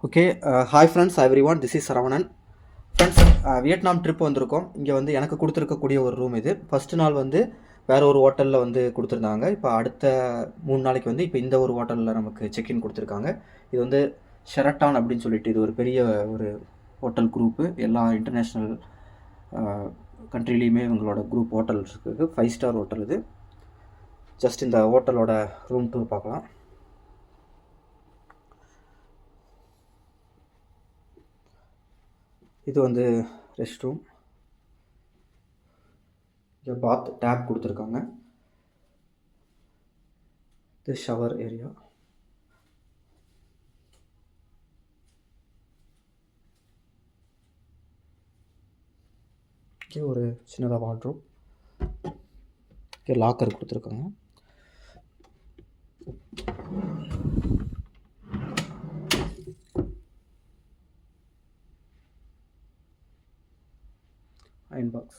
Okay. Hi friends, every one, this is Saravanan. Friends, Vietnam trip வந்திருக்கோம். இங்கே வந்து எனக்கு கொடுத்துருக்கக்கூடிய ஒரு ரூம் இது. ஃபஸ்ட்டு நாள் வந்து வேறு ஒரு ஹோட்டலில் வந்து கொடுத்துருந்தாங்க. இப்போ அடுத்த 3 நாளைக்கு வந்து இப்போ இந்த ஒரு ஹோட்டலில் நமக்கு செக்இன் கொடுத்துருக்காங்க. இது வந்து ஷெரட்டான் அப்படின்னு சொல்லிட்டு இது ஒரு பெரிய ஒரு ஹோட்டல் குரூப்பு. எல்லா இன்டர்நேஷ்னல் கண்ட்ரிலையுமே இவங்களோட குரூப் ஹோட்டல்ஸ் இருக்குது. 5 ஸ்டார் ஹோட்டல் இது. ஜஸ்ட் இந்த ஹோட்டலோட ரூம் டூர் பார்க்கலாம். இது வந்து ரெஸ்ட் ரூம். இங்கே பாத் டேப் கொடுத்துருக்காங்க. இது ஷவர் ஏரியா. இங்கே ஒரு சின்னதாக வார்ட்ரோப். இங்கே லாக்கர் கொடுத்துருக்காங்க. Iron box.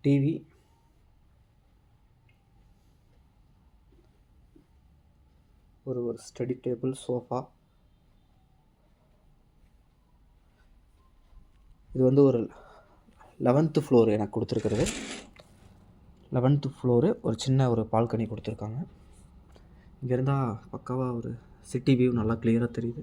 டிவி. ஒரு ஸ்டடி டேபிள், சோஃபா. இது வந்து ஒரு 11th ஃப்ளோர் எனக்கு கொடுத்துருக்கிறது. 11th floor. ஒரு சின்ன ஒரு பால்கனி கொடுத்துருக்காங்க. இங்கே இருந்தால் பக்காவாக ஒரு சிட்டி வியூ நல்லா கிளியராக தெரியுது.